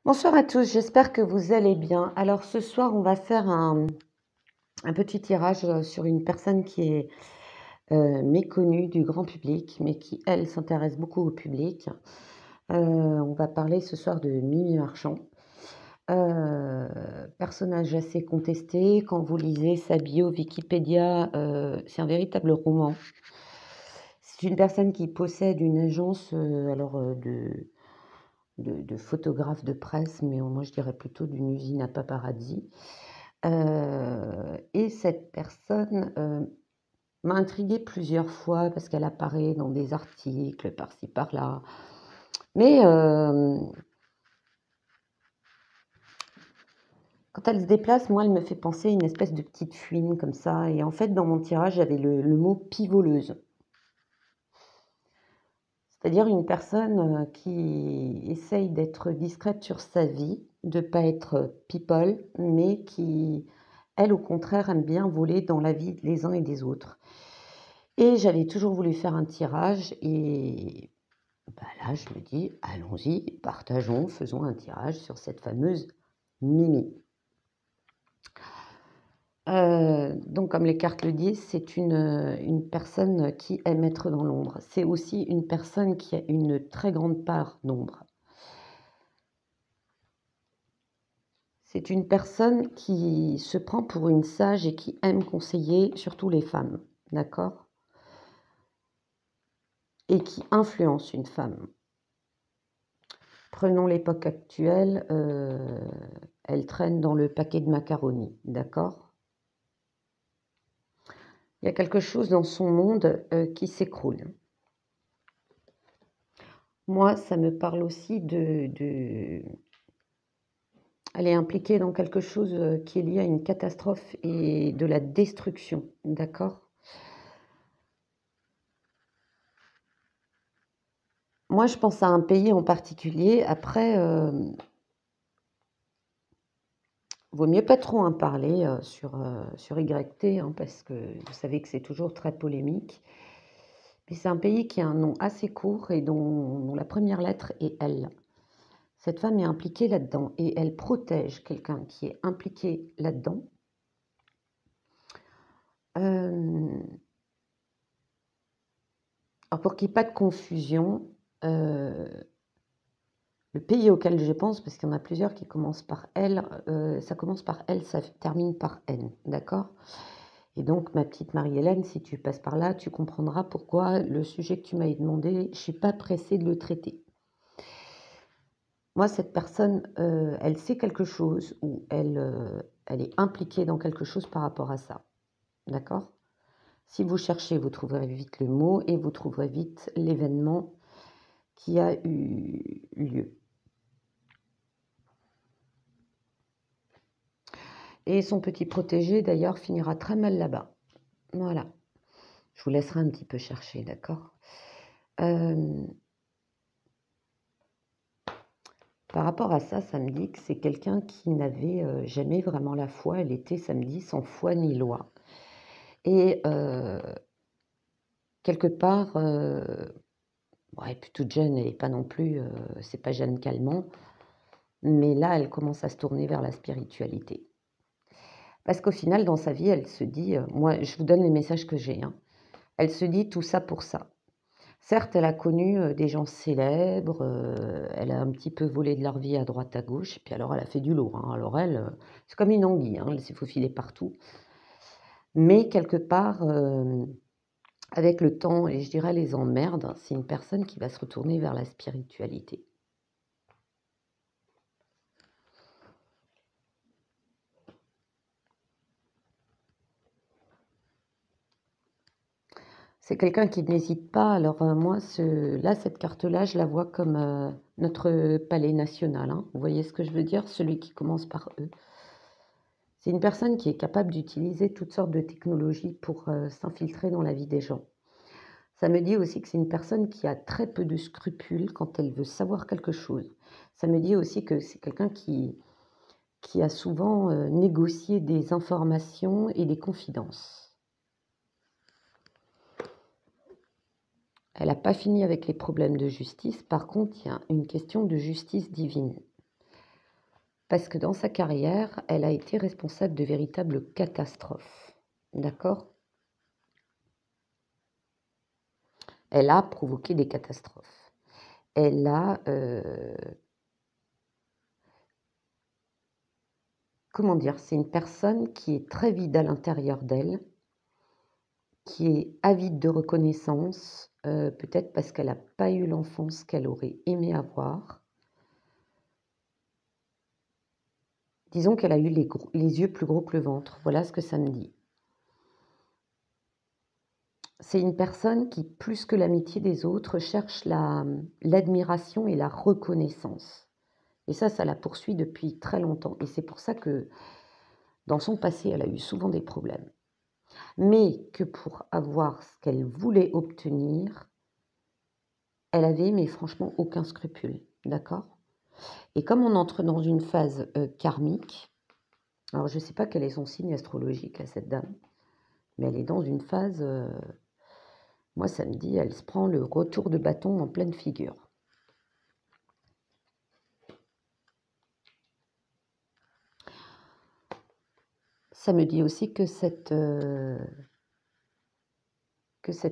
Bonsoir à tous, j'espère que vous allez bien. Alors ce soir, on va faire un petit tirage sur une personne qui est méconnue du grand public, mais qui, elle, s'intéresse beaucoup au public. On va parler ce soir de Mimi Marchand. Personnage assez contesté. Quand vous lisez sa bio Wikipédia, c'est un véritable roman. C'est une personne qui possède une agence de photographe de presse, mais moi je dirais plutôt d'une usine à paparazzi. Et cette personne m'a intriguée plusieurs fois parce qu'elle apparaît dans des articles par-ci par-là. Mais quand elle se déplace, moi, elle me fait penser à une espèce de petite fouine comme ça. Et en fait, dans mon tirage, j'avais le mot pivoleuse. C'est-à-dire une personne qui essaye d'être discrète sur sa vie, de ne pas être people, mais qui, elle, au contraire, aime bien voler dans la vie des uns et des autres. Et j'avais toujours voulu faire un tirage et bah là, je me dis, allons-y, partageons, faisons un tirage sur cette fameuse Mimi. Donc, comme les cartes le disent, c'est une personne qui aime être dans l'ombre. C'est aussi une personne qui a une très grande part d'ombre. C'est une personne qui se prend pour une sage et qui aime conseiller surtout les femmes, d'accord? Et qui influence une femme. Prenons l'époque actuelle, elle traîne dans le paquet de macaroni, d'accord? Il y a quelque chose dans son monde qui s'écroule. Moi, ça me parle aussi Elle est impliquée dans quelque chose qui est lié à une catastrophe et de la destruction, d'accord? Moi, je pense à un pays en particulier. Après, vaut mieux pas trop en parler sur YT, hein, parce que vous savez que c'est toujours très polémique. Mais c'est un pays qui a un nom assez court et dont la première lettre est L. Cette femme est impliquée là-dedans et elle protège quelqu'un qui est impliqué là-dedans. Alors pour qu'il n'y ait pas de confusion, le pays auquel je pense, parce qu'il y en a plusieurs qui commencent par L, ça commence par L, ça termine par N, d'accord? Et donc, ma petite Marie-Hélène, si tu passes par là, tu comprendras pourquoi le sujet que tu m'avais demandé, je ne suis pas pressée de le traiter. Moi, cette personne, elle sait quelque chose ou elle est impliquée dans quelque chose par rapport à ça, d'accord? Si vous cherchez, vous trouverez vite le mot et vous trouverez vite l'événement qui a eu lieu. Et son petit protégé, d'ailleurs, finira très mal là-bas. Voilà. Je vous laisserai un petit peu chercher, d'accord? Par rapport à ça, ça me dit que c'est quelqu'un qui n'avait jamais vraiment la foi. Elle était, ça me dit, sans foi ni loi. Et quelque part, ouais, puis toute jeune, elle n'est pas non plus, c'est pas Jeanne Calment, mais là, elle commence à se tourner vers la spiritualité. Parce qu'au final, dans sa vie, elle se dit, moi, je vous donne les messages que j'ai, hein. Elle se dit tout ça pour ça. Certes, elle a connu des gens célèbres, elle a un petit peu volé de leur vie à droite à gauche, et puis alors elle a fait du lourd, hein. Alors elle, c'est comme une anguille, hein, elle s'est faufilée partout. Mais quelque part, avec le temps et je dirais les emmerdes, c'est une personne qui va se retourner vers la spiritualité. C'est quelqu'un qui n'hésite pas. Alors moi, là, cette carte-là, je la vois comme notre palais national, hein. Vous voyez ce que je veux dire? Celui qui commence par E. C'est une personne qui est capable d'utiliser toutes sortes de technologies pour s'infiltrer dans la vie des gens. Ça me dit aussi que c'est une personne qui a très peu de scrupules quand elle veut savoir quelque chose. Ça me dit aussi que c'est quelqu'un qui a souvent négocié des informations et des confidences. Elle n'a pas fini avec les problèmes de justice. Par contre, il y a une question de justice divine. Parce que dans sa carrière, elle a été responsable de véritables catastrophes. D'accord? Elle a provoqué des catastrophes. Elle a, comment dire? C'est une personne qui est très vide à l'intérieur d'elle, qui est avide de reconnaissance, peut-être parce qu'elle n'a pas eu l'enfance qu'elle aurait aimé avoir. Disons qu'elle a eu les yeux plus gros que le ventre, voilà ce que ça me dit. C'est une personne qui, plus que l'amitié des autres, cherche l'admiration et la reconnaissance. Et ça la poursuit depuis très longtemps. Et c'est pour ça que dans son passé, elle a eu souvent des problèmes. Mais que pour avoir ce qu'elle voulait obtenir, elle avait, mais franchement, aucun scrupule. D'accord? Et comme on entre dans une phase karmique, alors je ne sais pas quel est son signe astrologique à cette dame, mais elle est dans une phase, moi ça me dit, elle se prend le retour de bâton en pleine figure. Ça me dit aussi que cette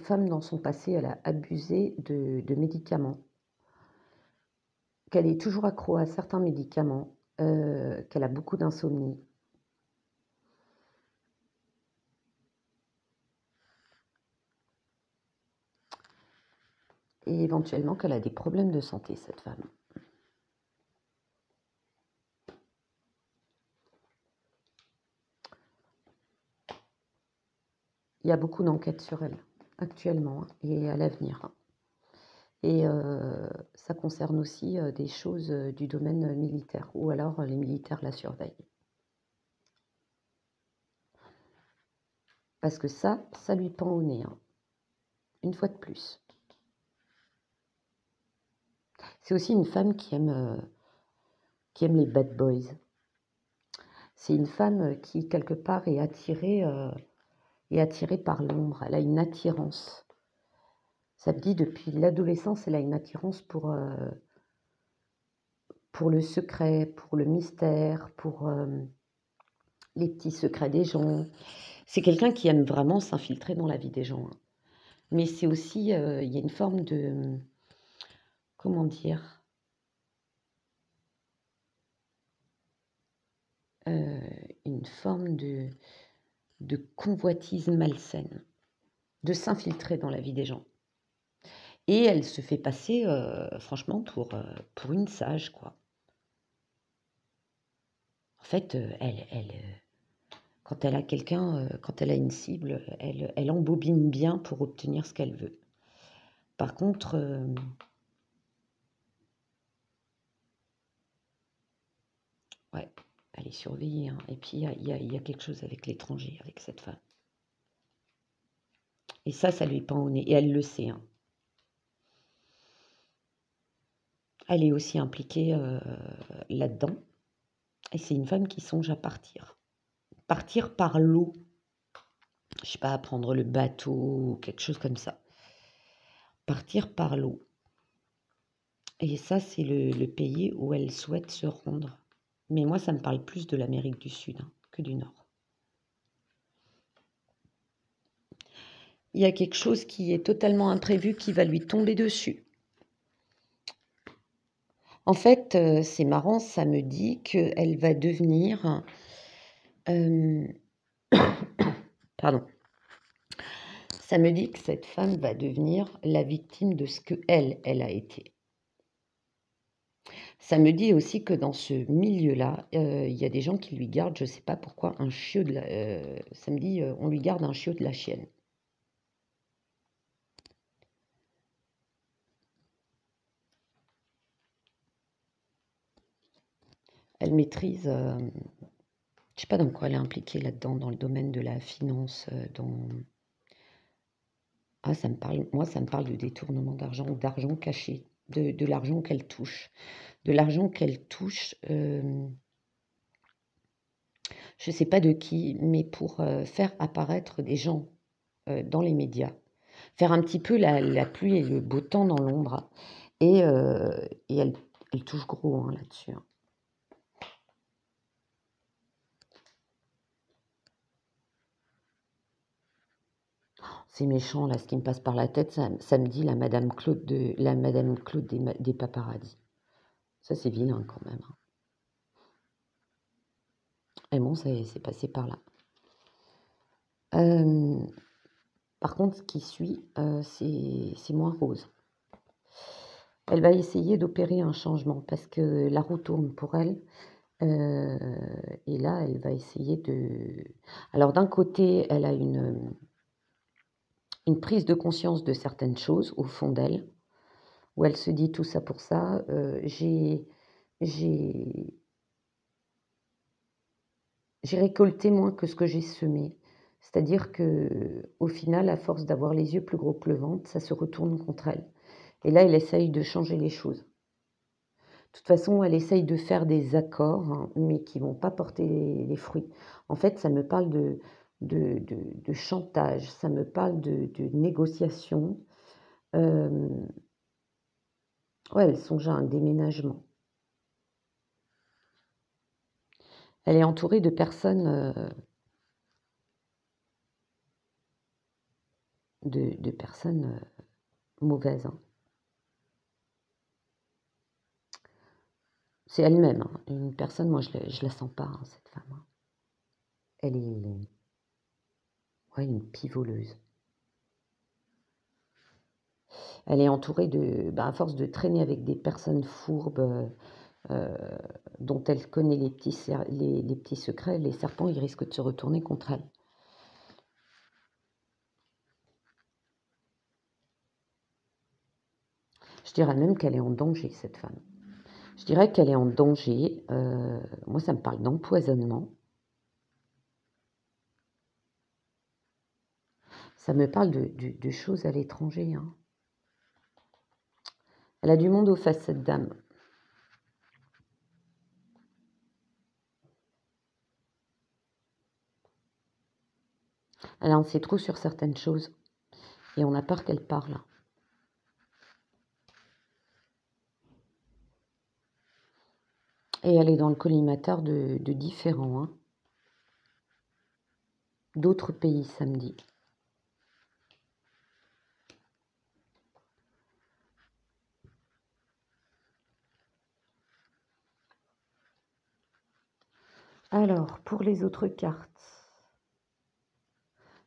femme, dans son passé, elle a abusé de médicaments, qu'elle est toujours accro à certains médicaments, qu'elle a beaucoup d'insomnie. Et éventuellement qu'elle a des problèmes de santé, cette femme. Il y a beaucoup d'enquêtes sur elle, actuellement, et à l'avenir. Et ça concerne aussi des choses du domaine militaire, ou alors les militaires la surveillent. Parce que ça lui pend au nez, hein, une fois de plus. C'est aussi une femme qui aime les bad boys. C'est une femme qui, quelque part, est attirée par l'ombre. Elle a une attirance. Ça me dit, depuis l'adolescence, elle a une attirance pour le secret, pour le mystère, pour les petits secrets des gens. C'est quelqu'un qui aime vraiment s'infiltrer dans la vie des gens, hein. Mais c'est aussi, il y a une forme de, comment dire, une forme de convoitise malsaine, de s'infiltrer dans la vie des gens. Et elle se fait passer, franchement, pour une sage, quoi. En fait, quand elle a quelqu'un, quand elle a une cible, elle embobine bien pour obtenir ce qu'elle veut. Par contre, ouais, elle est surveillée, hein. Et puis, il y a quelque chose avec l'étranger, avec cette femme. Et ça lui pend au nez. Et elle le sait, hein. Elle est aussi impliquée là-dedans. Et c'est une femme qui songe à partir. Partir par l'eau. Je sais pas, prendre le bateau ou quelque chose comme ça. Partir par l'eau. Et ça, c'est le pays où elle souhaite se rendre. Mais moi, ça me parle plus de l'Amérique du Sud, hein, que du Nord. Il y a quelque chose qui est totalement imprévu qui va lui tomber dessus. En fait, c'est marrant, ça me dit qu'elle va devenir... pardon. Ça me dit que cette femme va devenir la victime de ce qu'elle a été. Ça me dit aussi que dans ce milieu-là, il y a des gens qui lui gardent, je ne sais pas pourquoi, un chiot de la... ça me dit, on lui garde un chiot de la chienne. Elle maîtrise, je ne sais pas dans quoi elle est impliquée là-dedans, dans le domaine de la finance, Ah, ça me parle, moi, ça me parle de détournement d'argent ou d'argent caché, de l'argent qu'elle touche. De l'argent qu'elle touche, je ne sais pas de qui, mais pour faire apparaître des gens dans les médias. Faire un petit peu la pluie et le beau temps dans l'ombre. Et elle touche gros, hein, là-dessus, hein. C'est méchant, là, ce qui me passe par la tête, ça me dit la Madame Claude des paparazzis. Ça, c'est vilain quand même, hein. Et bon, c'est passé par là. Par contre, ce qui suit, c'est moins rose. Elle va essayer d'opérer un changement parce que la roue tourne pour elle. Et là, elle va essayer de... Alors, d'un côté, elle a une prise de conscience de certaines choses au fond d'elle, où elle se dit tout ça pour ça. J'ai récolté moins que ce que j'ai semé. C'est-à-dire que, au final, à force d'avoir les yeux plus gros que le ventre, ça se retourne contre elle. Et là, elle essaye de changer les choses. De toute façon, elle essaye de faire des accords, hein, mais qui ne vont pas porter les fruits. En fait, ça me parle de chantage, ça me parle de négociation. Ouais, elle songe à un déménagement. Elle est entourée de personnes, de personnes mauvaises, hein. C'est elle-même, hein. Une personne, moi, je la sens pas, hein, cette femme, hein. Elle est, ouais, une pivoleuse. Elle est entourée à force de traîner avec des personnes fourbes, dont elle connaît les petits secrets, les serpents, ils risquent de se retourner contre elle. Je dirais même qu'elle est en danger, cette femme. Je dirais qu'elle est en danger. Moi, ça me parle d'empoisonnement. Ça me parle de choses à l'étranger, hein. Elle a du monde aux fesses, cette dame. Elle en sait trop sur certaines choses. Et on a peur qu'elle parle. Et elle est dans le collimateur de différents, hein. D'autres pays, samedi. Alors, pour les autres cartes,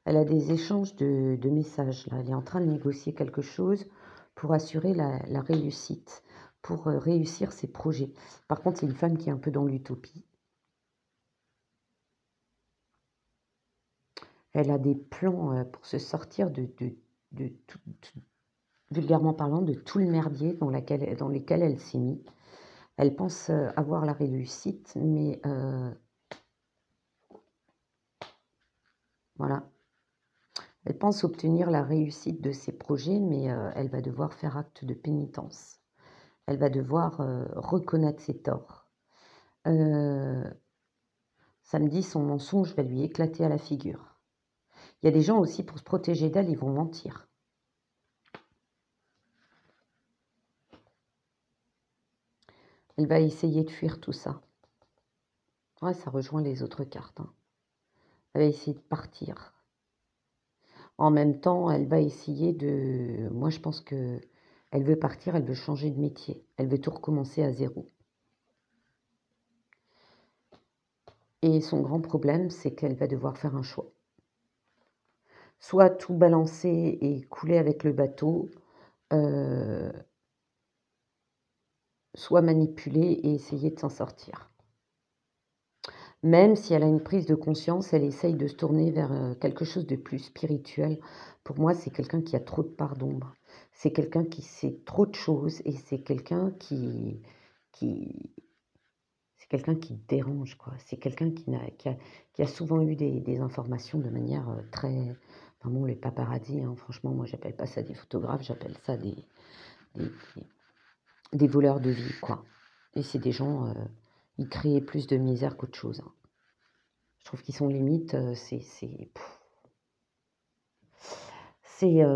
elle a des échanges de messages, là. Elle est en train de négocier quelque chose pour assurer la réussite, pour réussir ses projets. Par contre, c'est une femme qui est un peu dans l'utopie. Elle a des plans pour se sortir de tout, vulgairement parlant, de tout le merdier dans lesquels elle s'est mise. Elle pense avoir la réussite, mais voilà. Elle pense obtenir la réussite de ses projets, mais elle va devoir faire acte de pénitence. Elle va devoir reconnaître ses torts. Samedi, son mensonge va lui éclater à la figure. Il y a des gens aussi, pour se protéger d'elle, ils vont mentir. Elle va essayer de fuir tout ça. Ouais, ça rejoint les autres cartes, hein. Elle va essayer de partir. En même temps, elle va essayer de... Moi, je pense que elle veut partir, elle veut changer de métier. Elle veut tout recommencer à zéro. Et son grand problème, c'est qu'elle va devoir faire un choix. Soit tout balancer et couler avec le bateau, soit manipuler et essayer de s'en sortir. Même si elle a une prise de conscience, elle essaye de se tourner vers quelque chose de plus spirituel. Pour moi, c'est quelqu'un qui a trop de part d'ombre. C'est quelqu'un qui sait trop de choses et c'est quelqu'un qui c'est quelqu'un qui dérange, quoi. C'est quelqu'un qui a souvent eu des informations de manière très... Enfin bon, les paparazzis, hein, franchement, moi, j'appelle pas ça des photographes, j'appelle ça des, des voleurs de vie, quoi. Et c'est des gens, ils créent plus de misère qu'autre chose, hein. Je trouve qu'ils sont limite,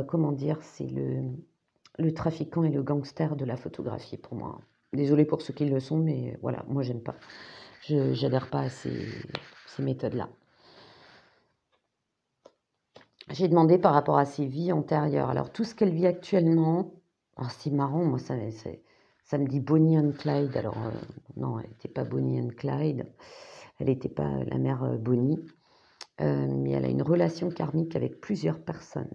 comment dire, c'est le trafiquant et le gangster de la photographie pour moi. Désolée pour ceux qui le sont, mais voilà, moi j'aime pas. J'adhère pas à ces méthodes-là. J'ai demandé par rapport à ses vies antérieures. Alors tout ce qu'elle vit actuellement, alors c'est marrant, moi ça me dit Bonnie and Clyde. Alors non, elle n'était pas Bonnie and Clyde, elle n'était pas la mère Bonnie, mais elle a une relation karmique avec plusieurs personnes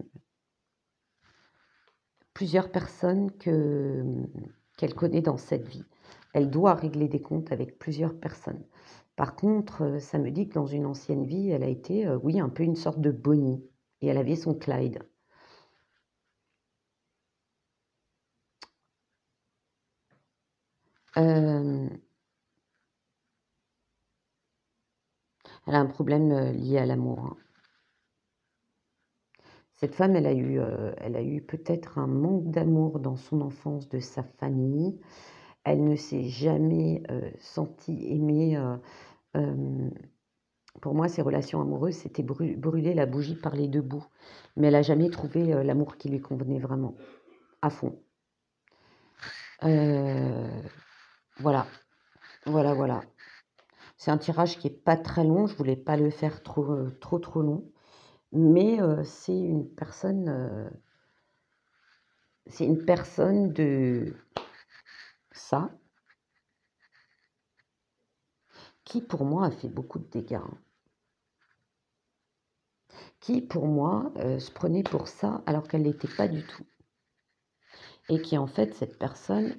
qu'elle connaît dans cette vie. Elle doit régler des comptes avec plusieurs personnes. Par contre, ça me dit que dans une ancienne vie, elle a été, oui, un peu une sorte de Bonnie, et elle avait son Clyde. Euh, Elle a un problème lié à l'amour, hein. Cette femme, elle a eu peut-être un manque d'amour dans son enfance de sa famille. Elle ne s'est jamais sentie aimée. Pour moi, ses relations amoureuses, c'était brûler la bougie par les deux bouts. Mais elle n'a jamais trouvé l'amour qui lui convenait vraiment, à fond. Euh, voilà, voilà. C'est un tirage qui est pas très long. Je voulais pas le faire trop long. Mais c'est une personne de ça qui, pour moi, a fait beaucoup de dégâts, hein. Qui, pour moi, se prenait pour ça alors qu'elle l'était pas du tout. Et qui, en fait, cette personne,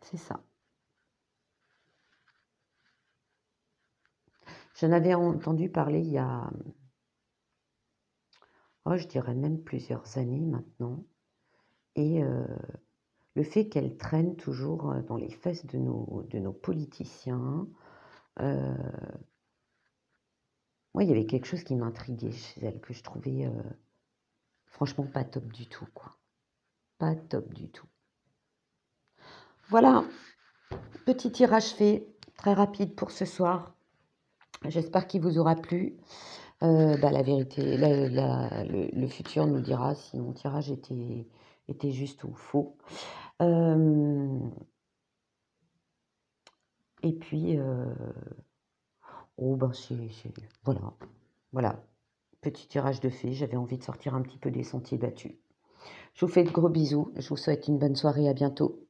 c'est ça. J'en avais entendu parler il y a, oh, je dirais même plusieurs années maintenant. Et le fait qu'elle traîne toujours dans les fesses de nos politiciens, moi, il y avait quelque chose qui m'intriguait chez elle, que je trouvais franchement pas top du tout, quoi. Pas top du tout. Voilà, petit tirage fait, très rapide pour ce soir. J'espère qu'il vous aura plu. La vérité, le futur nous dira si mon tirage était juste ou faux. Et puis, oh ben voilà, petit tirage de fées. J'avais envie de sortir un petit peu des sentiers battus. Je vous fais de gros bisous. Je vous souhaite une bonne soirée. À bientôt.